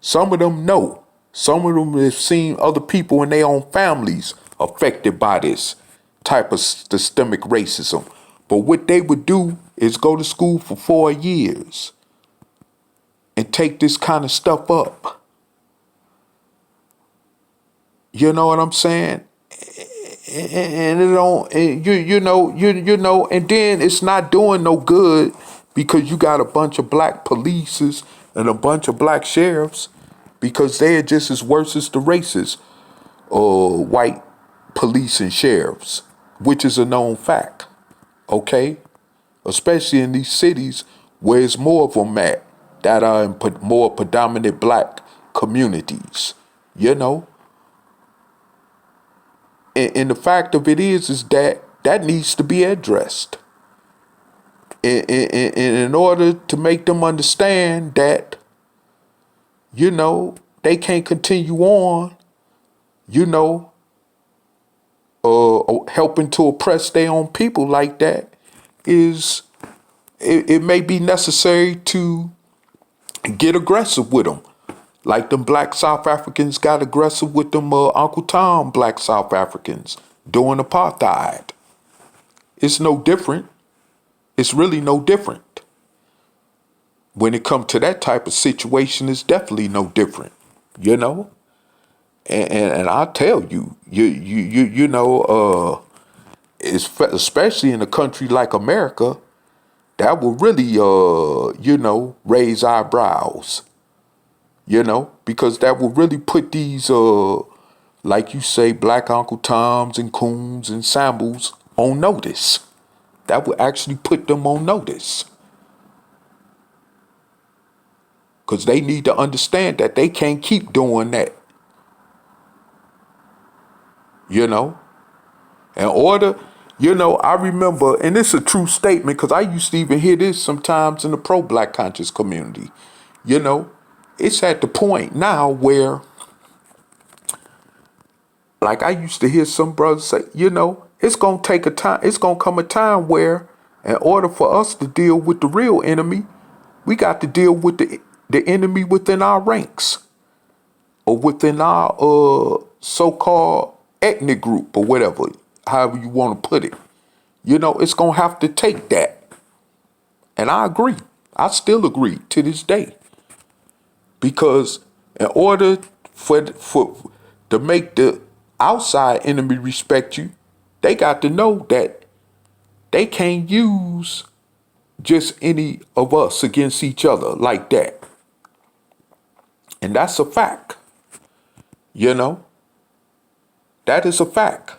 Some of them know. Some of them have seen other people in their own families affected by this type of systemic racism. But what they would do is go to school for 4 years and take this kind of stuff up. You know what I'm saying? And it don't, and then it's not doing no good because you got a bunch of black polices and a bunch of black sheriffs because they're just as worse as the racist white police and sheriffs, which is a known fact. Okay, especially in these cities where it's more of them at that are in more predominant black communities. You know. And the fact of it is that needs to be addressed. And in order to make them understand that, they can't continue on, helping to oppress their own people like that, it may be necessary to get aggressive with them. Like them black South Africans got aggressive with them Uncle Tom black South Africans during apartheid. It's no different. It's really no different. When it comes to that type of situation, it's definitely no different, And I tell you, especially in a country like America, that will really, raise eyebrows. Because that will really put these, like you say, black Uncle Toms and Coons and Samples on notice. That will actually put them on notice. Because they need to understand that they can't keep doing that. In order, I remember, and it's a true statement because I used to even hear this sometimes in the pro-black conscious community, It's at the point now where, like I used to hear some brothers say, it's going to take a time. It's going to come a time where in order for us to deal with the real enemy, we got to deal with the enemy within our ranks or within our so-called ethnic group or whatever, however you want to put it. It's going to have to take that. And I agree. I still agree to this day. Because in order for to make the outside enemy respect you, they got to know that they can't use just any of us against each other like that. And that's a fact. That is a fact.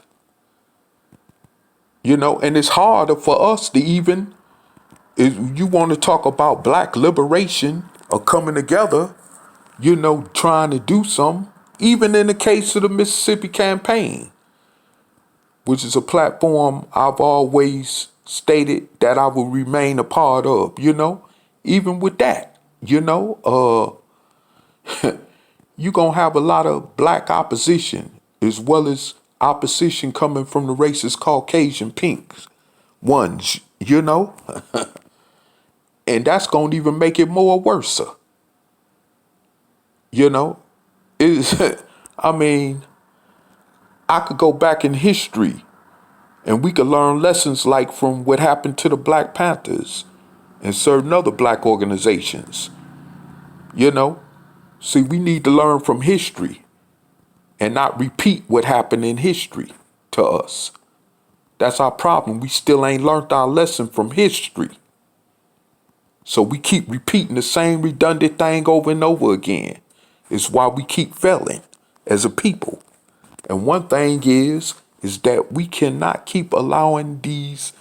And it's harder for us to even, if you want to talk about black liberation or coming together, trying to do something, even in the case of the Mississippi campaign, which is a platform I've always stated that I will remain a part of, even with that, you're going to have a lot of black opposition as well as opposition coming from the racist Caucasian pinks ones, and that's going to even make it more worse. I could go back in history and we could learn lessons like from what happened to the Black Panthers and certain other black organizations. See, we need to learn from history and not repeat what happened in history to us. That's our problem. We still ain't learned our lesson from history. So we keep repeating the same redundant thing over and over again. It's why we keep failing as a people. And one thing is that we cannot keep allowing these,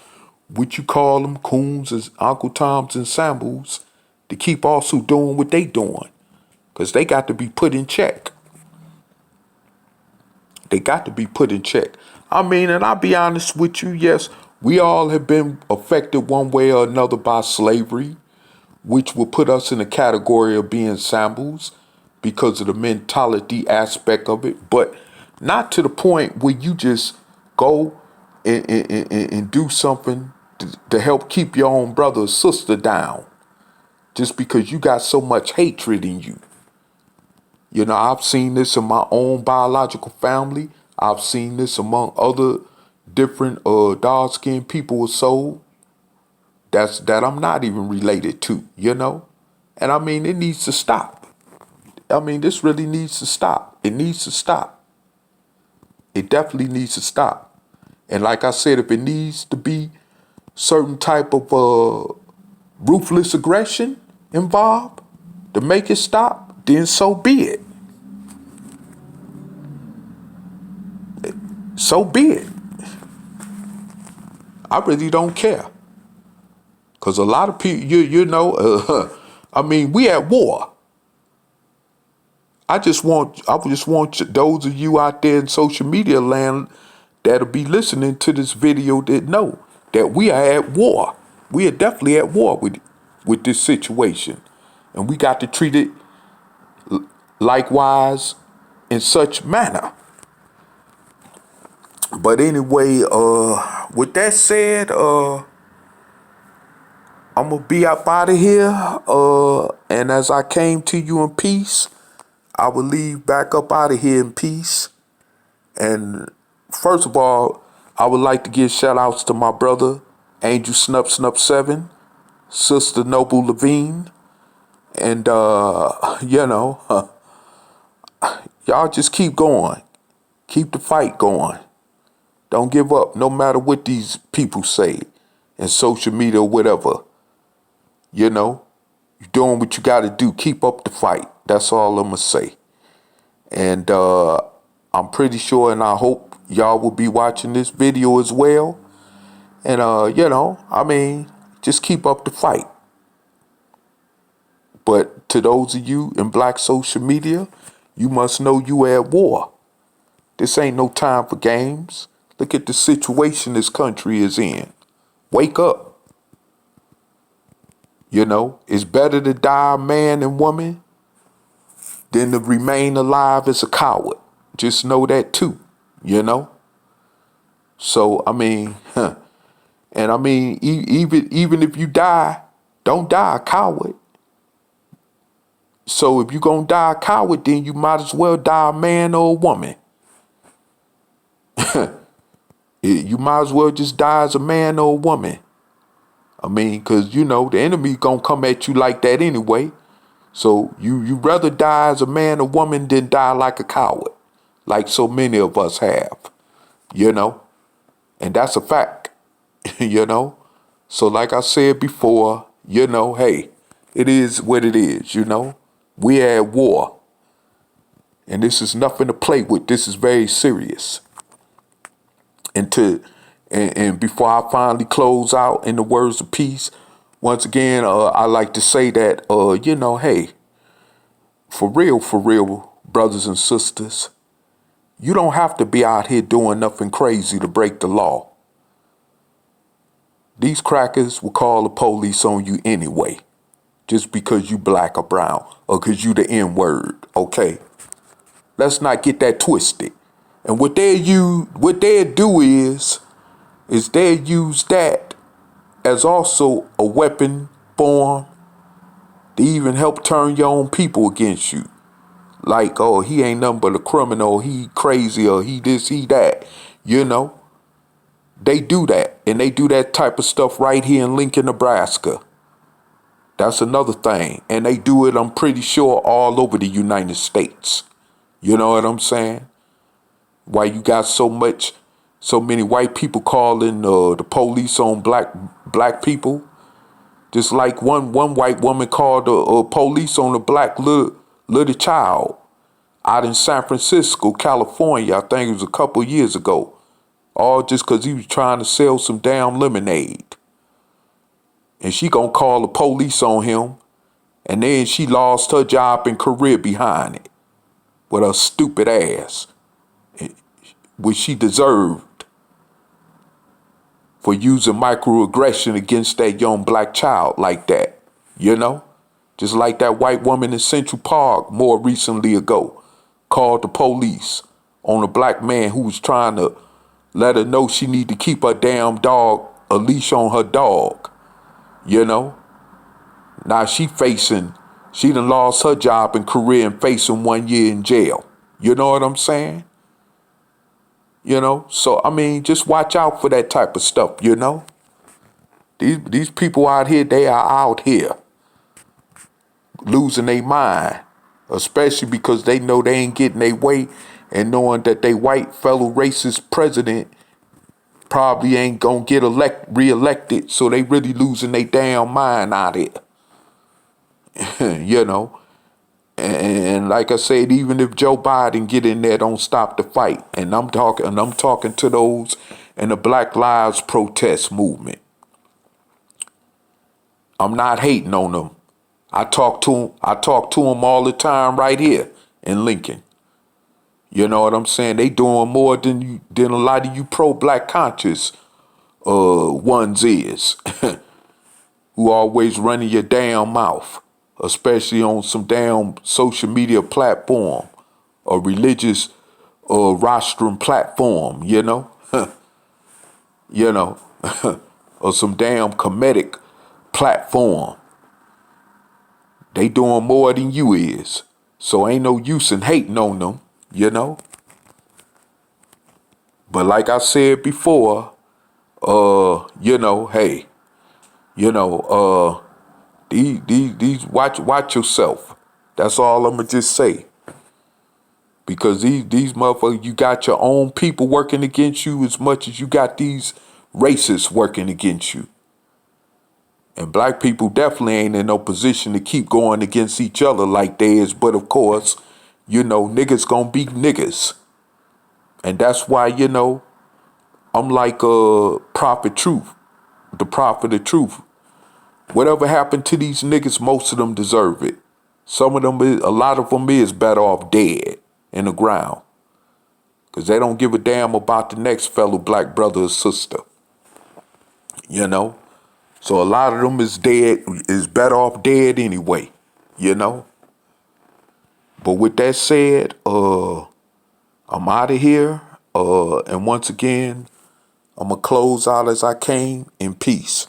what you call them, coons, and Uncle Toms and Samples, to keep also doing what they doing. Because they got to be put in check. They got to be put in check. And I'll be honest with you, yes, We all have been affected one way or another by slavery, which will put us in the category of being samples because of the mentality aspect of it, but not to the point where you just go and do something to help keep your own brother or sister down just because you got so much hatred in you. You know, I've seen this in my own biological family. I've seen this among other different dark-skinned people with soul that I'm not even related to, you know? And I mean, it needs to stop. I mean, this really needs to stop. It needs to stop. It definitely needs to stop. And like I said, if it needs to be certain type of ruthless aggression involved to make it stop, then so be it. So be it. I really don't care. Because a lot of people, I mean, we at war. I just want those of you out there in social media land that'll be listening to this video that know that we are at war. We are definitely at war with this situation. And we got to treat it likewise in such manner. But anyway, with that said, I'm gonna be up out of here. And as I came to you in peace, I will leave back up out of here in peace. And first of all, I would like to give shout outs to my brother, Angel Snup Snup 7, Sister Noble Levine, and y'all just keep going. Keep the fight going. Don't give up, no matter what these people say in social media or whatever. You know, you're doing what you got to do. Keep up the fight. That's all I'm going to say. And I'm pretty sure and I hope y'all will be watching this video as well. And, I mean, just keep up the fight. But to those of you in black social media, you must know you are at war. This ain't no time for games. Look at the situation this country is in. Wake up. You know, it's better to die a man and woman than to remain alive as a coward. Just know that too, you know? So, I mean, and I mean, even if you die, don't die a coward. So if you're going to die a coward, then you might as well die a man or a woman. You might as well just die as a man or a woman. I mean, because, the enemy going to come at you like that anyway. So you rather die as a man or woman than die like a coward, like so many of us have, and that's a fact, So like I said before, hey, it is what it is, We are at war. And this is nothing to play with. This is very serious. And before I finally close out in the words of peace, once again, I like to say that, hey, for real, brothers and sisters, you don't have to be out here doing nothing crazy to break the law. These crackers will call the police on you anyway, just because you black or brown or because you the N-word, okay? Let's not get that twisted. And what they do is they use that as also a weapon form to even help turn your own people against you. Like, oh, he ain't nothing but a criminal, he crazy, or he this, he that, They do that, and they do that type of stuff right here in Lincoln, Nebraska. That's another thing. And they do it, I'm pretty sure, all over the United States. You know what I'm saying? Why you got so many white people calling the police on black people. Just like one white woman called the police on a black little child out in San Francisco, California. I think it was a couple years ago. All just because he was trying to sell some damn lemonade. And she gonna call the police on him. And then she lost her job and career behind it. With her stupid ass. Which she deserved. for using microaggression against that young black child like that, you know? Just like that white woman in Central Park more recently ago called the police on a black man who was trying to let her know she need to keep her damn dog, a leash on her dog, you know? Now she done lost her job and career and facing 1 year in jail. You know what I'm saying? You know? So, I mean, just watch out for that type of stuff, you know? These people out here, they are out here losing their mind, especially because they know they ain't getting their way and knowing that they white fellow racist president probably ain't gonna get reelected, so they really losing their damn mind out here. You know? And like I said, even if Joe Biden get in there, don't stop the fight. And I'm talking to those in the Black Lives protest movement. I'm not hating on them. I talk to them all the time right here in Lincoln. You know what I'm saying? They doing more than a lot of you pro-black conscious ones is. Who always running your damn mouth, especially on some damn social media platform or religious rostrum platform, you know? You know, or some damn comedic platform. They doing more than you is. So ain't no use in hating on them, you know? But like I said before, you know, hey, you know, these watch yourself. That's all I'ma just say. Because these motherfuckers, you got your own people working against you as much as you got these racists working against you. And black people definitely ain't in no position to keep going against each other like they is. But of course, you know, niggas gonna be niggas. And that's why, you know, I'm like Prophet Truth, the prophet of truth. Whatever happened to these niggas, most of them deserve it. Some of them, a lot of them is better off dead in the ground. Because they don't give a damn about the next fellow black brother or sister. You know? So a lot of them is better off dead anyway. You know? But with that said, I'm out of here. And once again, I'm going to close out as I came in peace.